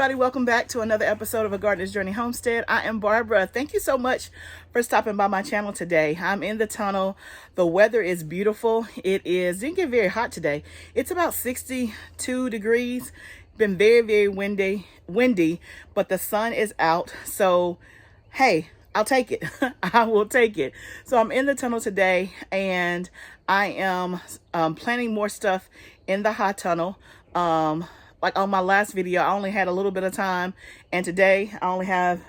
Everybody, welcome back to another episode of A Gardener's Journey Homestead. I am Barbara. Thank you so much for stopping by my channel today. I'm in the tunnel. The weather is beautiful. Didn't get very hot today. It's about 62 degrees. Been very windy, but the sun is out. So, hey, I'll take it. I will take it. So I'm in the tunnel today, and I am planting more stuff in the hot tunnel. Like on my last video, I only had a little bit of time, and today I only have,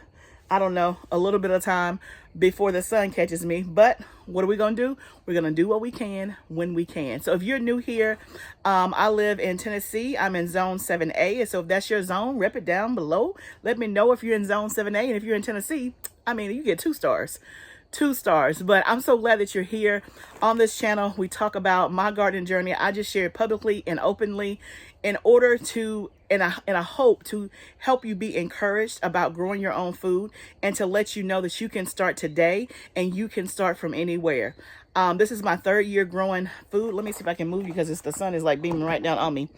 a little bit of time before the sun catches me. But what are we gonna do? We're gonna do what we can when we can. So if you're new here, I live in Tennessee. I'm in zone 7A, and so if that's your zone, rep it down below. Let me know if you're in zone 7A, and if you're in Tennessee, you get 2 stars. 2 stars. But I'm so glad that you're here. On this channel, we talk about my garden journey. I just share it publicly and openly in order to, and I hope to help you be encouraged about growing your own food, and to let you know that you can start today and you can start from anywhere. This is my 3rd year growing food. Let me see if I can move you because the sun is like beaming right down on me.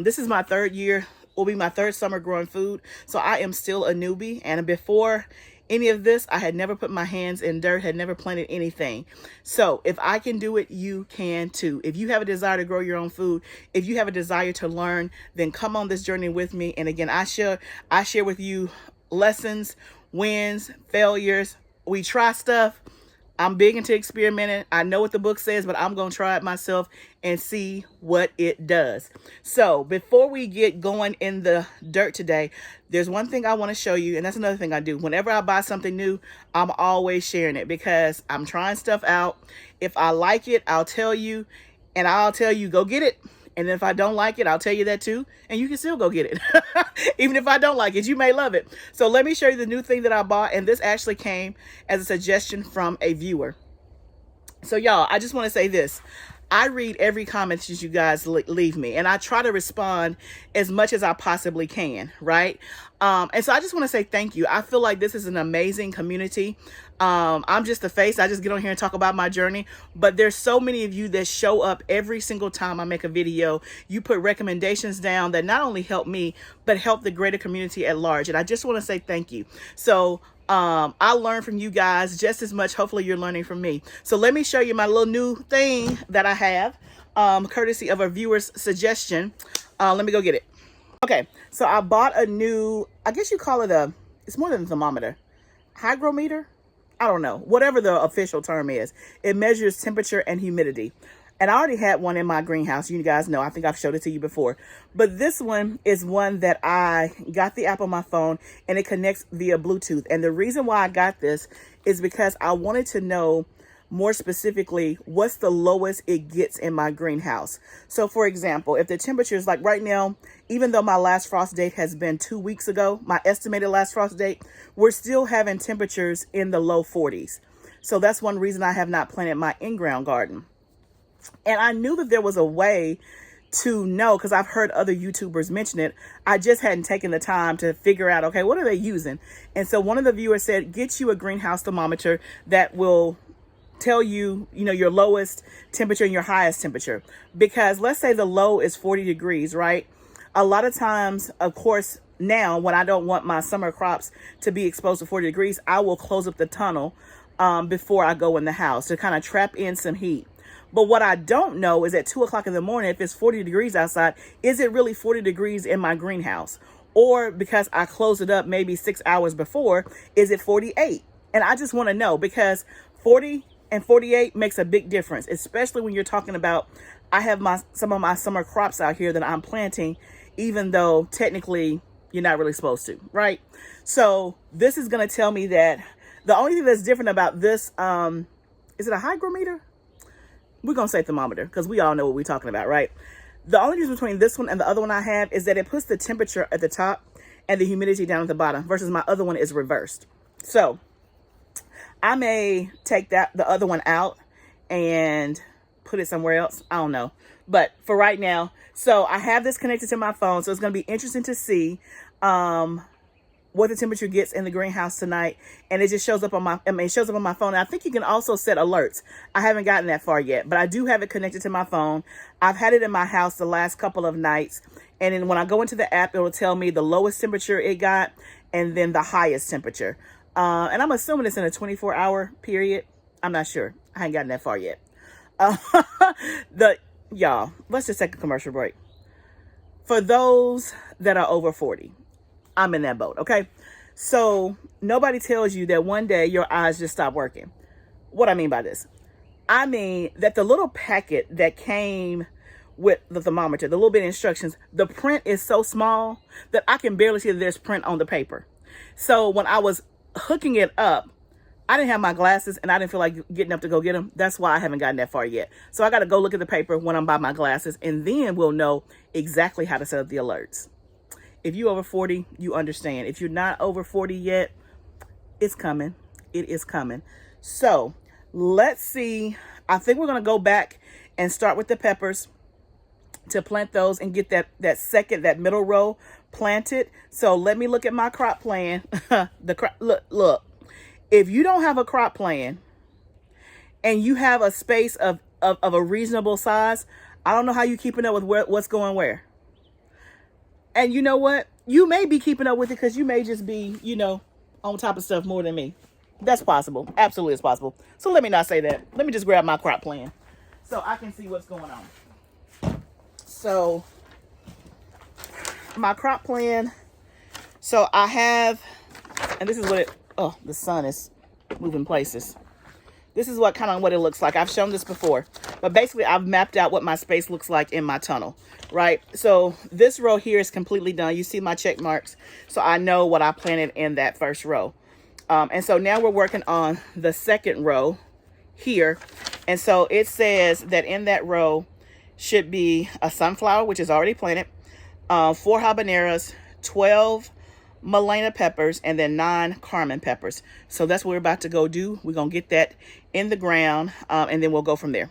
This is my 3rd year, will be my 3rd summer growing food. So I am still a newbie, and before any of this, I had never put my hands in dirt, had never planted anything. So if I can do it, you can too. If you have a desire to grow your own food, if you have a desire to learn, then come on this journey with me. And again, I share with you lessons, wins, failures. We try stuff. I'm big into experimenting. I know what the book says, but I'm going to try it myself and see what it does. So before we get going in the dirt today, there's one thing I want to show you, and that's another thing I do. Whenever I buy something new, I'm always sharing it because I'm trying stuff out. If I like it, I'll tell you, and I'll tell you, go get it. And if I don't like it, I'll tell you that too. And you can still go get it. Even if I don't like it, you may love it. So let me show you the new thing that I bought. And this actually came as a suggestion from a viewer. So y'all, I just want to say this. I read every comment that you guys leave me, and I try to respond as much as I possibly can, right? And so I just want to say thank you. I feel like this is an amazing community. I'm just the face. I just get on here and talk about my journey, but there's so many of you that show up every single time I make a video. You put recommendations down that not only help me, but help the greater community at large. And I just want to say thank you. So I learn from you guys just as much. Hopefully you're learning from me. So let me show you my little new thing that I have, courtesy of a viewer's suggestion. Let me go get it. Okay, so I bought a new, I guess you call it it's more than a thermometer, hygrometer. I don't know, whatever the official term is. It measures temperature and humidity. And I already had one in my greenhouse. You guys know, I think I've showed it to you before. But this one is one that I got the app on my phone, and it connects via Bluetooth. And the reason why I got this is because I wanted to know more specifically what's the lowest it gets in my greenhouse. So for example, if the temperature is like right now, even though my last frost date has been 2 weeks ago, my estimated last frost date, we're still having temperatures in the low 40s. So that's one reason I have not planted my in-ground garden. And I knew that there was a way to know, because I've heard other YouTubers mention it. I just hadn't taken the time to figure out, okay, what are they using? And so one of the viewers said, get you a greenhouse thermometer that will tell you, your lowest temperature and your highest temperature. Because let's say the low is 40 degrees, right? A lot of times, of course, now when I don't want my summer crops to be exposed to 40 degrees, I will close up the tunnel before I go in the house to kind of trap in some heat. But what I don't know is at 2 o'clock in the morning, if it's 40 degrees outside, is it really 40 degrees in my greenhouse? Or because I closed it up maybe 6 hours before, is it 48? And I just want to know, because 40 and 48 makes a big difference, especially when you're talking about, I have some of my summer crops out here that I'm planting, even though technically you're not really supposed to, right? So this is going to tell me that the only thing that's different about this, is it a hygrometer? We're going to say thermometer because we all know what we're talking about, right? The only difference between this one and the other one I have is that it puts the temperature at the top and the humidity down at the bottom, versus my other one is reversed. So I may take the other one out and put it somewhere else. I don't know. But for right now, so I have this connected to my phone. So it's going to be interesting to see what the temperature gets in the greenhouse tonight. And it just shows up on it shows up on my phone. And I think you can also set alerts. I haven't gotten that far yet, but I do have it connected to my phone. I've had it in my house the last couple of nights, And then when I go into the app, it will tell me the lowest temperature it got and then the highest temperature. And I'm assuming it's in a 24-hour period. I'm not sure. I ain't gotten that far yet. Uh, y'all, let's just take a commercial break. For those that are over 40, I'm in that boat, okay? So nobody tells you that one day your eyes just stop working. What I mean by this, I mean that the little packet that came with the thermometer, the little bit of instructions, the print is so small that I can barely see that there's print on the paper. So when I was hooking it up, I didn't have my glasses and I didn't feel like getting up to go get them. That's why I haven't gotten that far yet. So I got to go look at the paper when I'm by my glasses, and then we'll know exactly how to set up the alerts. If you're over 40, you understand. If you're not over 40 yet, it's coming. It is coming. So let's see. I think we're going to go back and start with the peppers to plant those and get that middle row planted. So let me look at my crop plan. Look. If you don't have a crop plan and you have a space of a reasonable size, I don't know how you're keeping up with what's going where. And you know what? You may be keeping up with it because you may just be, on top of stuff more than me. That's possible. Absolutely, it's possible. So let me not say that. Let me just grab my crop plan so I can see what's going on. So my crop plan. So I have, and this is what the sun is moving places. This is what it looks like. I've shown this before, but basically I've mapped out what my space looks like in my tunnel, right? So this row here is completely done. You see my check marks. So I know what I planted in that first row. And so now we're working on the second row here. And so it says that in that row should be a sunflower, which is already planted, 4 habaneros, 12 Melena peppers, and then 9 Carmen peppers. So that's what we're about to go do. We're going to get that in the ground, and then we'll go from there.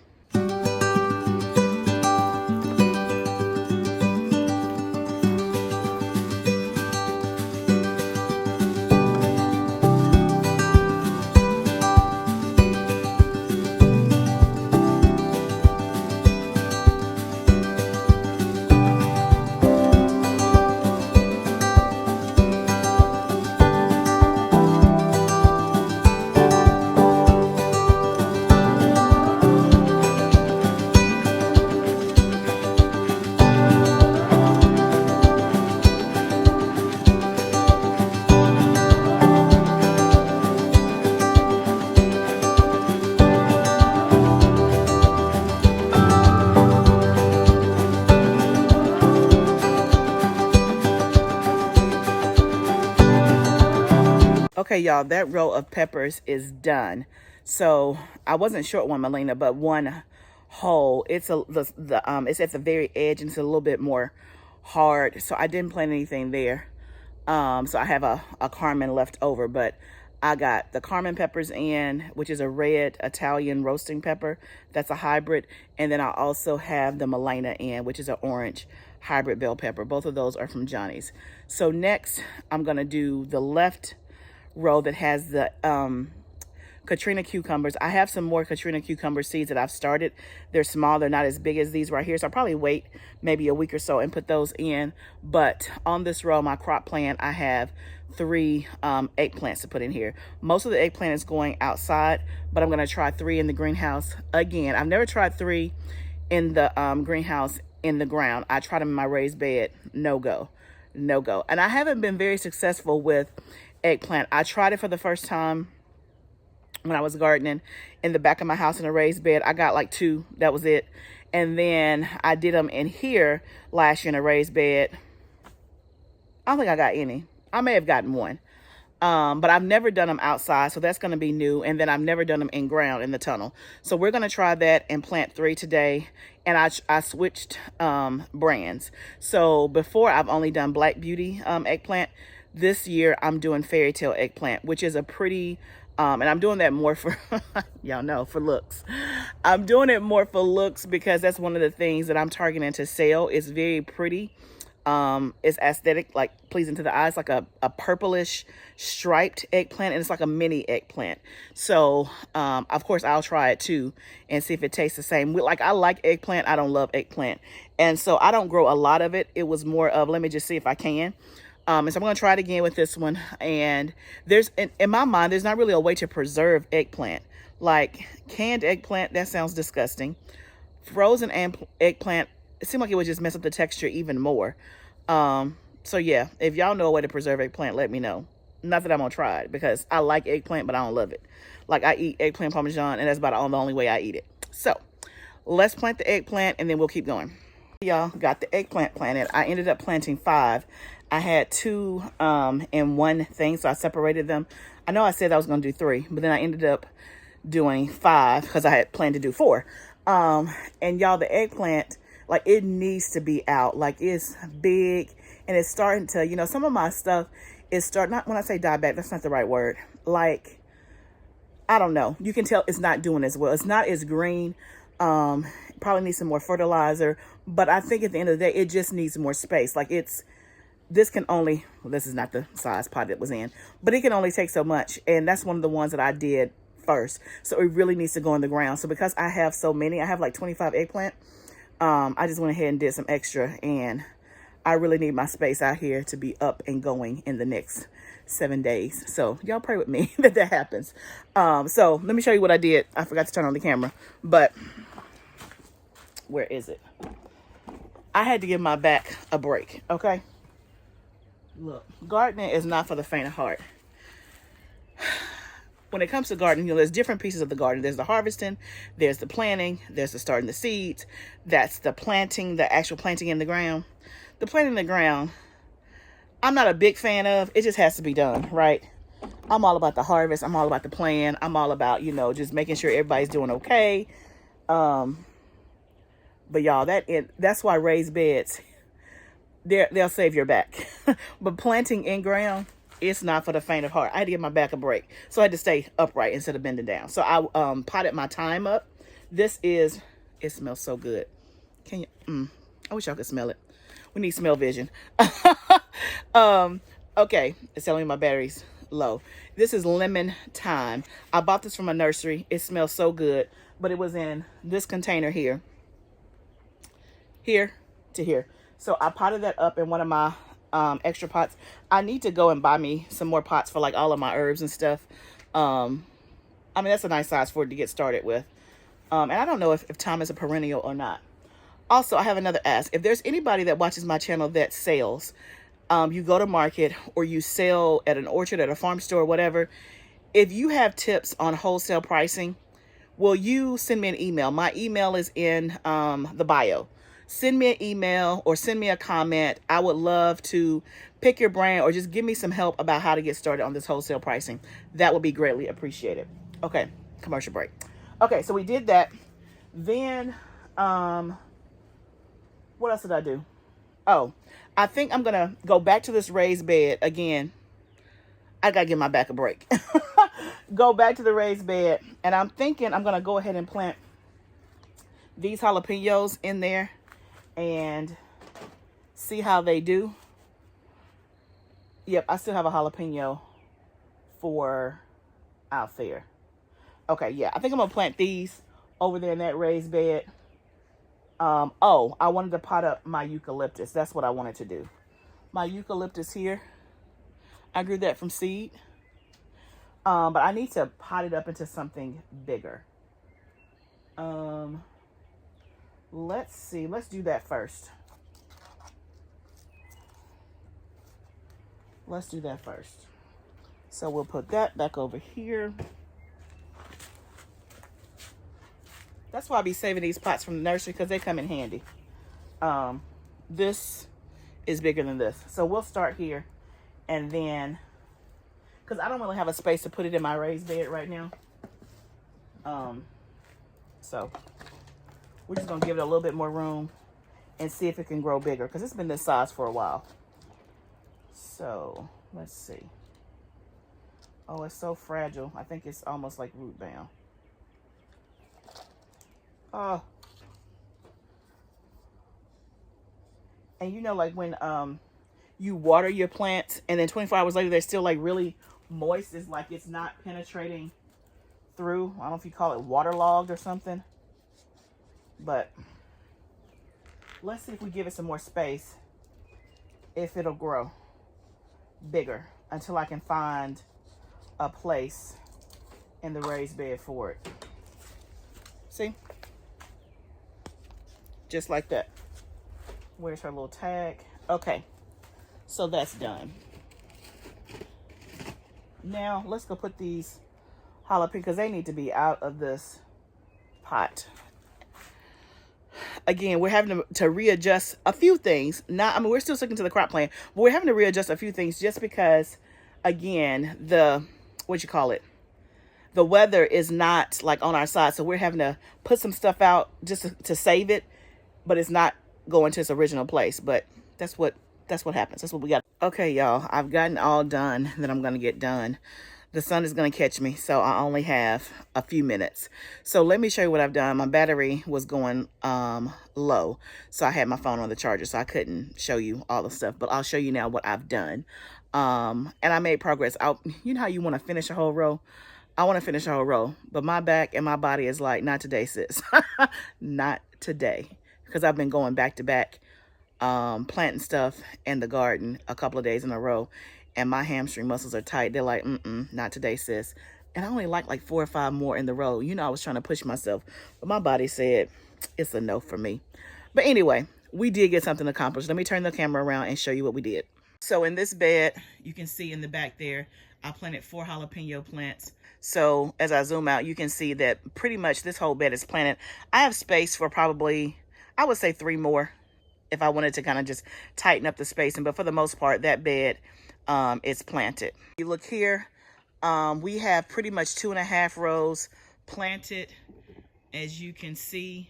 Okay, y'all, that row of peppers is done. So I wasn't short one Melena, but one whole. It's it's at the very edge and it's a little bit more hard. So I didn't plant anything there. So I have a Carmen left over, but I got the Carmen peppers in, which is a red Italian roasting pepper. That's a hybrid. And then I also have the Melena in, which is an orange hybrid bell pepper. Both of those are from Johnny's. So next I'm going to do the left row that has the Katrina cucumbers. I have some more Katrina cucumber seeds that I've started. They're small. They're not as big as these right here. So I'll probably wait maybe a week or so and put those in. But on this row, my crop plan, I have 3 eggplants to put in here. Most of the eggplant is going outside, but I'm going to try 3 in the greenhouse again. I've never tried 3 in the greenhouse in the ground. I tried them in my raised bed. No go. And I haven't been very successful with eggplant. I tried it for the first time when I was gardening in the back of my house in a raised bed. I got like 2. That was it. And then I did them in here last year in a raised bed. I don't think I got any. I may have gotten 1. But I've never done them outside, so that's going to be new. And then I've never done them in ground in the tunnel. So we're going to try that and plant 3 today. And I switched brands. So before I've only done Black Beauty eggplant. This year I'm doing Fairy Tale eggplant, which is a pretty, and I'm doing that more for, y'all know, for looks. I'm doing it more for looks because that's one of the things that I'm targeting to sell. It's very pretty. It's aesthetic, like pleasing to the eyes, like a purplish striped eggplant, and it's like a mini eggplant. So of course I'll try it too and see if it tastes the same. Like, I like eggplant, I don't love eggplant, and so I don't grow a lot of it. It was more of, let me just see if I can. And so I'm going to try it again with this one. And there's, in my mind, there's not really a way to preserve eggplant. Like canned eggplant, that sounds disgusting. Frozen eggplant, it seemed like it would just mess up the texture even more. So yeah, if y'all know a way to preserve eggplant, let me know. Not that I'm gonna try it, because I like eggplant, but I don't love it. Like, I eat eggplant parmesan, and that's about the only way I eat it. So let's plant the eggplant, and then we'll keep going. Y'all, got the eggplant planted. I ended up planting 5. I had 2 in one thing, so I separated them. I know I said I was gonna do 3, but then I ended up doing 5 because I had planned to do 4. And y'all, the eggplant, like, it needs to be out. Like, it's big, and it's starting to, you know, some of my stuff is starting, not, when I say die back, that's not the right word. Like, I don't know. You can tell it's not doing as well. It's not as green. Probably needs some more fertilizer, but I think at the end of the day, it just needs more space. Like, this can only, well, this is not the size pot it was in, but it can only take so much. And that's one of the ones that I did first. So it really needs to go in the ground. So because I have so many, I have like 25 eggplant. I just went ahead and did some extra, and I really need my space out here to be up and going in the next 7 days. So y'all pray with me that happens. So let me show you what I did. I forgot to turn on the camera, but where is it? I had to give my back a break. Okay. Look, gardening is not for the faint of heart. When it comes to gardening, you know, there's different pieces of the garden. There's the harvesting, there's the planting, there's the starting the seeds. That's the planting, the actual planting in the ground. The planting in the ground, I'm not a big fan of. It just has to be done, right? I'm all about the harvest. I'm all about the plan. I'm all about, you know, just making sure everybody's doing okay. But y'all, that's why raised beds, they'll save your back. But planting in ground, it's not for the faint of heart. I had to give my back a break. So I had to stay upright instead of bending down. So I potted my thyme up. This is, it smells so good. Can you, I wish y'all could smell it. We need smell vision. Okay, it's telling me my battery's low. This is lemon thyme. I bought this from a nursery. It smells so good, but it was in this container here to here. So I potted that up in one of my extra pots. I need to go and buy me some more pots for like all of my herbs and stuff. I mean, that's a nice size for it to get started with. And I don't know if thyme is a perennial or not. Also, I have another ask. If there's anybody that watches my channel that sells, you go to market or you sell at an orchard, at a farm store, whatever. If you have tips on wholesale pricing, will you send me an email? My email is in the bio. Send me an email or send me a comment. I would love to pick your brain or just give me some help about how to get started on this wholesale pricing. That would be greatly appreciated. Okay, commercial break. Okay, so we did that. Then, what else did I do? Oh, I think I'm going to go back to this raised bed again. I got to give my back a break. Go back to the raised bed. And I'm thinking I'm going to go ahead and plant these jalapenos in there and see how they do. Yep, I still have a jalapeno for out there. Okay, yeah, I think I'm going to plant these over there in that raised bed. Oh, I wanted to pot up my eucalyptus. That's what I wanted to do. My eucalyptus here, I grew that from seed. But I need to pot it up into something bigger. Let's see. Let's do that first. So we'll put that back over here. That's why I be saving these pots from the nursery, because they come in handy. This is bigger than this. So we'll start here. And then, because I don't really have a space to put it in my raised bed right now. So we're just going to give it a little bit more room and see if it can grow bigger, because it's been this size for a while. So let's see. Oh, it's so fragile. I think it's almost like root bound. Oh. And you know, like when you water your plants and then 24 hours later they're still like really moist, it's like it's not penetrating through. I don't know if you call it waterlogged or something, but let's see if we give it some more space, if it'll grow bigger, until I can find a place in the raised bed for it. See? Just like that. Where's her little tag? Okay, so that's done. Now let's go put these jalapenos, because they need to be out of this pot. Again, we're having to readjust a few things. I mean, we're still sticking to the crop plan, but we're having to readjust a few things just because, again, the weather is not like on our side. So we're having to put some stuff out just to save it, but it's not going to its original place. But that's what happens. That's what we got. Okay, y'all, I've gotten all done that I'm going to get done. The sun is going to catch me, so I only have a few minutes. So let me show you what I've done. My battery was going low, so I had my phone on the charger, so I couldn't show you all the stuff. But I'll show you now what I've done. And I made progress. You know how you want to finish a whole row? I want to finish a whole row, but my back and my body is like, not today, sis. Not today, because I've been going back to back, planting stuff in the garden a couple of days in a row. And my hamstring muscles are tight. They're like, not today, sis. And I only like 4 or 5 more in the row. You know, I was trying to push myself, but my body said it's a no for me. But anyway, we did get something accomplished. Let me turn the camera around and show you what we did. So in this bed, you can see in the back there, I planted 4 jalapeno plants. So as I zoom out, you can see that pretty much this whole bed is planted. I have space for probably, I would say 3 more if I wanted to kind of just tighten up the spacing. But for the most part, that bed it's planted. You look here, we have pretty much 2.5 rows planted, as you can see.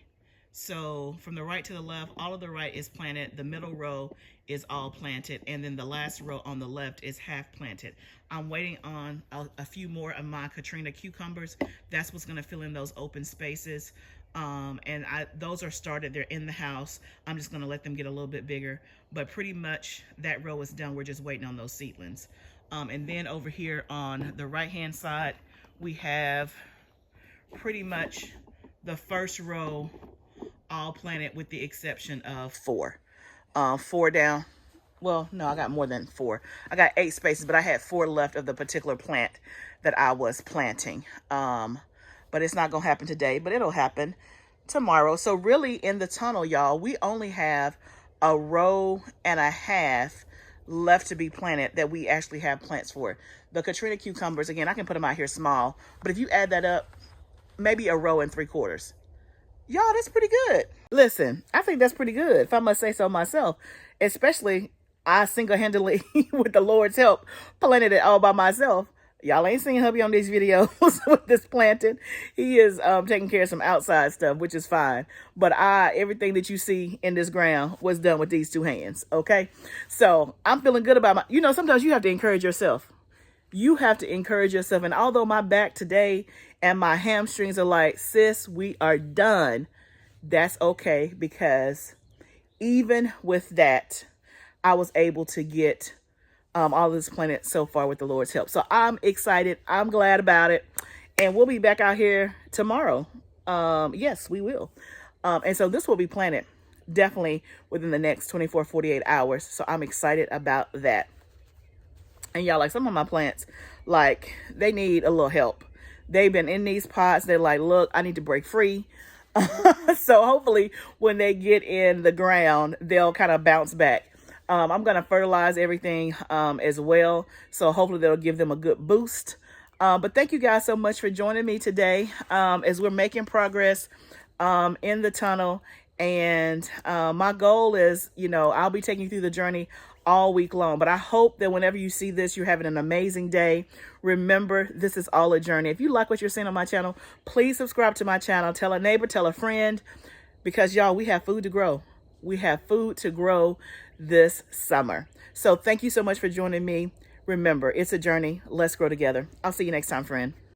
So from the right to the left, all of the right is planted. The middle row is all planted. And then the last row on the left is half planted. I'm waiting on a few more of my Katrina cucumbers. That's what's gonna fill in those open spaces. And those are started, they're in the house. I'm just gonna let them get a little bit bigger, but pretty much that row is done. We're just waiting on those seedlings. And then over here on the right hand side, we have pretty much the first row all planted with the exception of 4. 4 down. Well, no, I got more than 4. I got 8 spaces, but I had 4 left of the particular plant that I was planting. But it's not gonna happen today, but it'll happen tomorrow. So really in the tunnel, y'all, we only have a row and a half left to be planted that we actually have plants for. The Katrina cucumbers, again, I can put them out here small, but if you add that up, maybe a row and 3/4. Y'all, that's pretty good. Listen, I think that's pretty good, if I must say so myself. Especially, I single-handedly, with the Lord's help, planted it all by myself. Y'all ain't seen hubby on these videos with this planting. He is taking care of some outside stuff, which is fine. But everything that you see in this ground was done with these 2 hands, okay? So I'm feeling good about sometimes you have to encourage yourself. You have to encourage yourself. And although my back today and my hamstrings are like, sis, we are done, that's okay, because even with that, I was able to get all this planted so far with the Lord's help. So I'm excited. I'm glad about it. And we'll be back out here tomorrow. Yes, we will. And so this will be planted definitely within the next 24, 48 hours. So I'm excited about that. And y'all, like, some of my plants, like, they need a little help. They've been in these pots. They're like, look, I need to break free. So hopefully when they get in the ground, they'll kind of bounce back. I'm going to fertilize everything as well. So hopefully that'll give them a good boost. But thank you guys so much for joining me today as we're making progress in the tunnel. And my goal is, I'll be taking you through the journey all week long. But I hope that whenever you see this, you're having an amazing day. Remember, this is all a journey. If you like what you're seeing on my channel, please subscribe to my channel. Tell a neighbor, tell a friend, because y'all, we have food to grow. We have food to grow this summer. So thank you so much for joining me. Remember, it's a journey. Let's grow together. I'll see you next time, friend.